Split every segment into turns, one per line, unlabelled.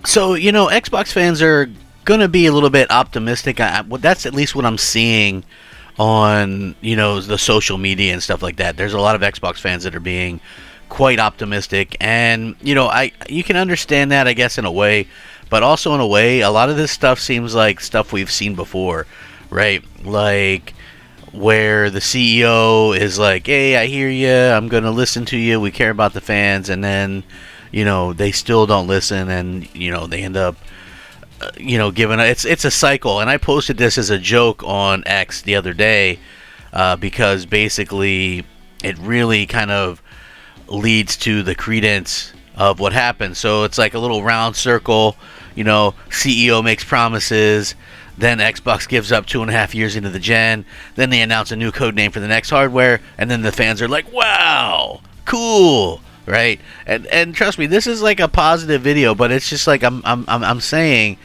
So, Xbox fans are going to be a little bit optimistic. Well, that's at least what I'm seeing on, the social media and stuff like that. There's a lot of Xbox fans that are being quite optimistic. And, you can understand that, I guess, in a way. But also in a way, a lot of this stuff seems like stuff we've seen before, right? Like where the CEO is like, hey, I hear you. I'm going to listen to you. We care about the fans. And then, they still don't listen, and they end up giving it's a cycle. And I posted this as a joke on X the other day, because basically it really kind of leads to the credence of what happened. So it's like a little round circle. CEO makes promises, then Xbox gives up 2.5 years into the gen, then they announce a new code name for the next hardware, and then the fans are like, wow, cool, right? And trust me, this is like a positive video, but it's just like I'm saying,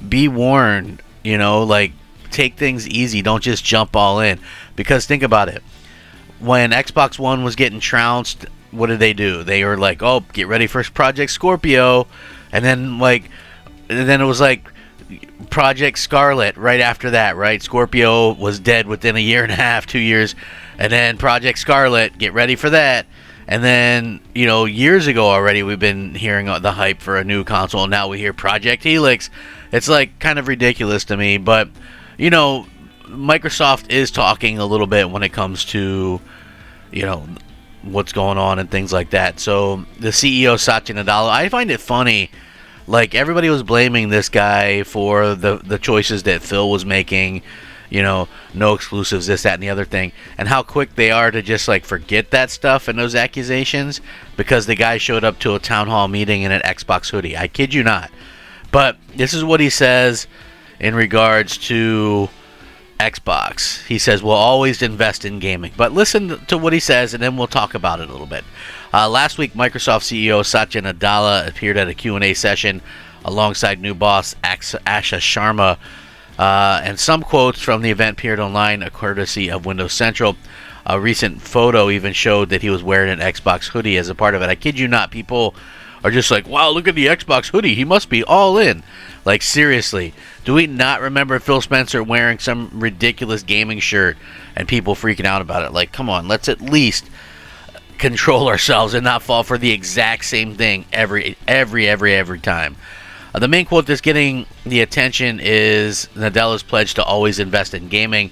be warned, like take things easy, don't just jump all in. Because think about it. When Xbox One was getting trounced, what did they do? They were like, oh, get ready for Project Scorpio, and then it was like Project Scarlet right after that, right? Scorpio was dead within a year and a half, 2 years, and then Project Scarlet, get ready for that. And then, years ago already, we've been hearing the hype for a new console, and now we hear Project Helix. It's like kind of ridiculous to me, but Microsoft is talking a little bit when it comes to, what's going on and things like that. So the CEO, Satya Nadella, I find it funny. Like, everybody was blaming this guy for the choices that Phil was making, no exclusives, this, that, and the other thing, and how quick they are to just, like, forget that stuff and those accusations because the guy showed up to a town hall meeting in an Xbox hoodie. I kid you not. But this is what he says in regards to Xbox. He says, we'll always invest in gaming. But listen to what he says, and then we'll talk about it a little bit. Last week, Microsoft CEO Satya Nadella appeared at a Q&A session alongside new boss Asha Sharma, and some quotes from the event appeared online, a courtesy of Windows Central. A recent photo even showed that he was wearing an Xbox hoodie as a part of it. I kid you not, people are just like, wow, look at the Xbox hoodie. He must be all in. Like, seriously, do we not remember Phil Spencer wearing some ridiculous gaming shirt and people freaking out about it? Like, come on, let's at least control ourselves and not fall for the exact same thing every time. The main quote that's getting the attention is Nadella's pledge to always invest in gaming,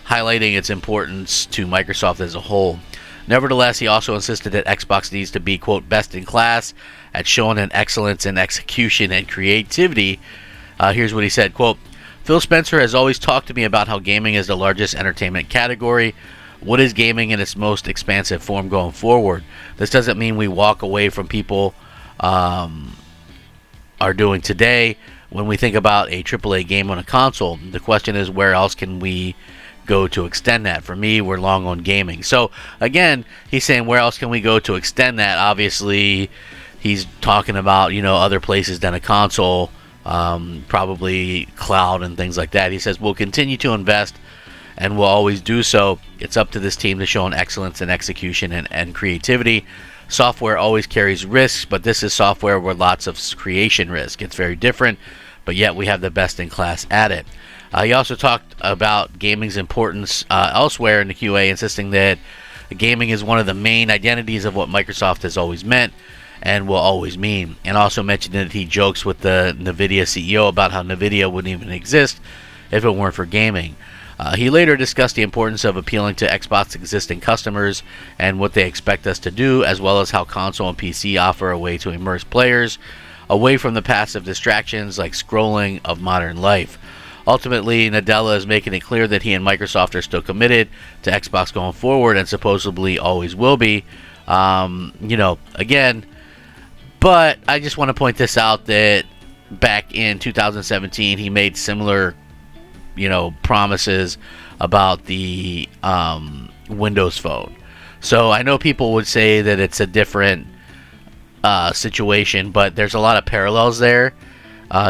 highlighting its importance to Microsoft as a whole. Nevertheless, he also insisted that Xbox needs to be, quote, best in class at showing an excellence in execution and creativity. Here's what he said, quote, Phil Spencer has always talked to me about how gaming is the largest entertainment category. What is gaming in its most expansive form going forward? This doesn't mean we walk away from people are doing today. When we think about a AAA game on a console, the question is, where else can we go to extend that? For me, we're long on gaming. So again, he's saying, where else can we go to extend that? Obviously, he's talking about, other places than a console, probably cloud and things like that. He says, we'll continue to invest and we'll always do so. It's up to this team to show an excellence in execution and creativity. Software always carries risks, but this is software with lots of creation risk. It's very different, but yet we have the best in class at it. He also talked about gaming's importance elsewhere in the QA, insisting that gaming is one of the main identities of what Microsoft has always meant and will always mean. And also mentioned that he jokes with the NVIDIA CEO about how NVIDIA wouldn't even exist if it weren't for gaming. He later discussed the importance of appealing to Xbox existing customers and what they expect us to do, as well as how console and PC offer a way to immerse players away from the passive distractions like scrolling of modern life. Ultimately, Nadella is making it clear that he and Microsoft are still committed to Xbox going forward and supposedly always will be. Again, but I just want to point this out that back in 2017, he made similar promises about the Windows Phone. So I know people would say that it's a different situation, but there's a lot of parallels there.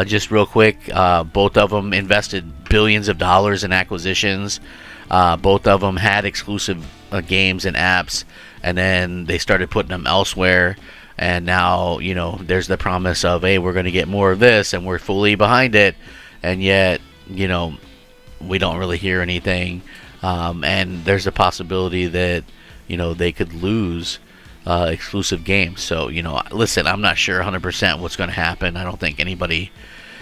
Just real quick, both of them invested billions of dollars in acquisitions. Both of them had exclusive games and apps, and then they started putting them elsewhere. and now there's the promise of, hey, we're going to get more of this, and we're fully behind it, and yet we don't really hear anything, and there's a possibility that they could lose exclusive games. So listen, I'm not sure 100% what's going to happen. I don't think anybody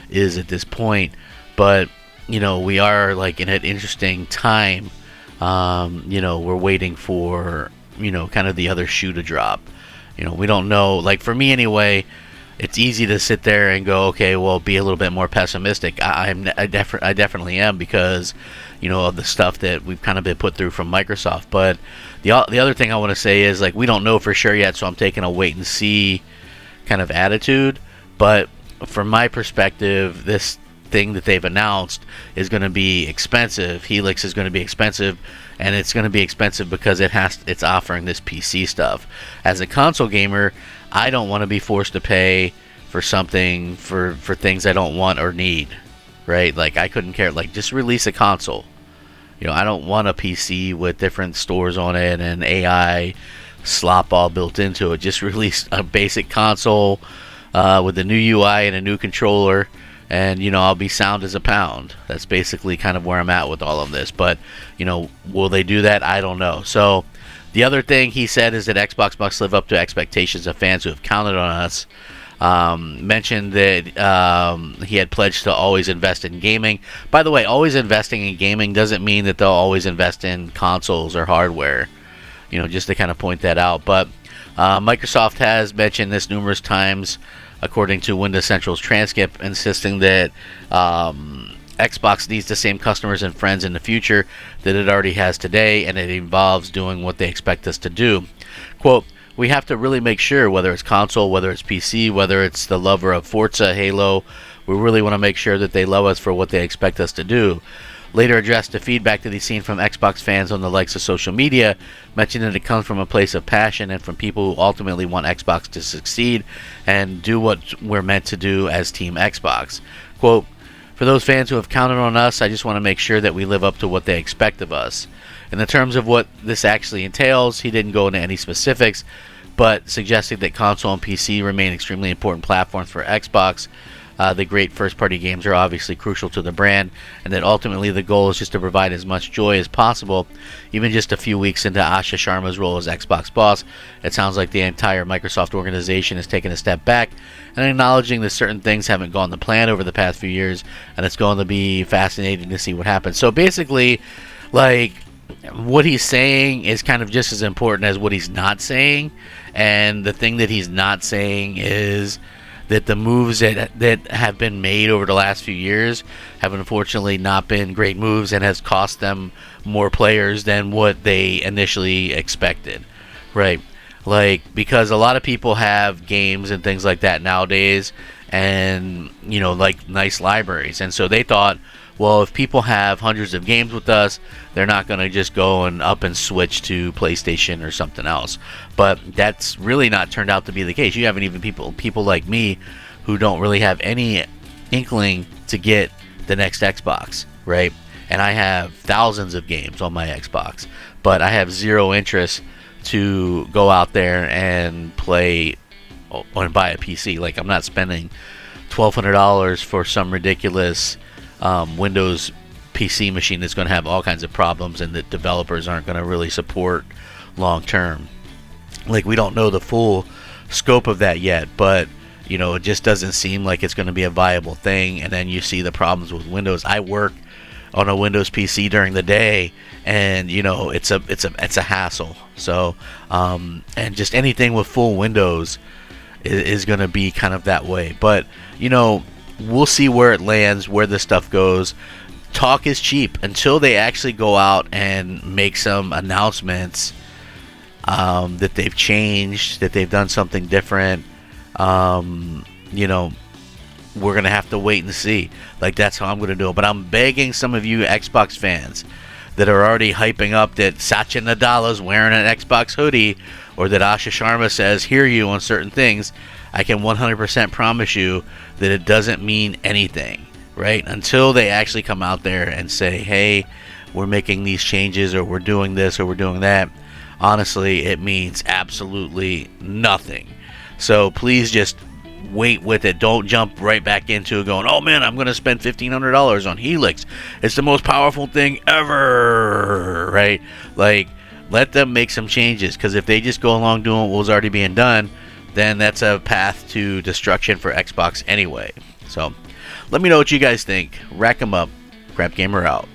is at this point, but we are like in an interesting time. We're waiting for kind of the other shoe to drop. We don't know. Like, for me anyway, it's easy to sit there and go, okay, well, be a little bit more pessimistic. I definitely am, because of the stuff that we've kind of been put through from Microsoft. But the other thing I want to say is, like, we don't know for sure yet, so I'm taking a wait and see kind of attitude. But from my perspective, this thing that they've announced is going to be expensive. Helix is going to be expensive, and it's going to be expensive because it's offering this PC stuff. As a console gamer, I don't want to be forced to pay for something for things I don't want or need, right? Like, I couldn't care. Like, just release a console. I don't want a PC with different stores on it and AI slop all built into it. Just release a basic console with a new UI and a new controller, and I'll be sound as a pound. That's basically kind of where I'm at with all of this. But will they do that? I don't know. So the other thing he said is that Xbox must live up to expectations of fans who have counted on us. Mentioned that he had pledged to always invest in gaming. By the way, always investing in gaming doesn't mean that they'll always invest in consoles or hardware. Just to kind of point that out. But Microsoft has mentioned this numerous times, according to Windows Central's transcript, insisting that Xbox needs the same customers and friends in the future that it already has today, and it involves doing what they expect us to do. Quote, we have to really make sure, whether it's console, whether it's PC, whether it's the lover of Forza, Halo, we really want to make sure that they love us for what they expect us to do. Later addressed the feedback that he's seen from Xbox fans on the likes of social media, mentioning that it comes from a place of passion and from people who ultimately want Xbox to succeed and do what we're meant to do as Team Xbox. Quote, for those fans who have counted on us, I just want to make sure that we live up to what they expect of us. In the terms of what this actually entails, he didn't go into any specifics, but suggested that console and PC remain extremely important platforms for Xbox. The great first-party games are obviously crucial to the brand, and that ultimately the goal is just to provide as much joy as possible. Even just a few weeks into Asha Sharma's role as Xbox boss, it sounds like the entire Microsoft organization has taken a step back and acknowledging that certain things haven't gone to plan over the past few years, and it's going to be fascinating to see what happens. So basically, like, what he's saying is kind of just as important as what he's not saying, and the thing that he's not saying is that the moves that have been made over the last few years have unfortunately not been great moves and has cost them more players than what they initially expected, right? Like, because a lot of people have games and things like that nowadays, and like nice libraries, and so they thought, well, if people have hundreds of games with us, they're not going to just go and up and switch to PlayStation or something else. But that's really not turned out to be the case. You haven't even people like me who don't really have any inkling to get the next Xbox, right? And I have thousands of games on my Xbox, but I have zero interest to go out there and play and buy a PC. Like, I'm not spending $1,200 for some ridiculous Windows PC machine that's going to have all kinds of problems and that developers aren't going to really support long term. Like, we don't know the full scope of that yet, but it just doesn't seem like it's going to be a viable thing. And then you see the problems with Windows. I work on a Windows PC during the day, and it's a hassle. So and just anything with full Windows is going to be kind of that way. But we'll see where it lands, where this stuff goes. Talk is cheap until they actually go out and make some announcements that they've changed, that they've done something different. We're going to have to wait and see. Like, that's how I'm going to do it. But I'm begging some of you Xbox fans that are already hyping up that Satya Nadella's wearing an Xbox hoodie, or that Asha Sharma says, hear you on certain things, I can 100% promise you that it doesn't mean anything, right? Until they actually come out there and say, hey, we're making these changes, or we're doing this, or we're doing that. Honestly, it means absolutely nothing. So please just wait with it. Don't jump right back into it going, oh man, I'm going to spend $1,500 on Helix. It's the most powerful thing ever, right? Like, let them make some changes, because if they just go along doing what was already being done, then that's a path to destruction for Xbox anyway. So let me know what you guys think. Rack 'em up. Crap Gamer out.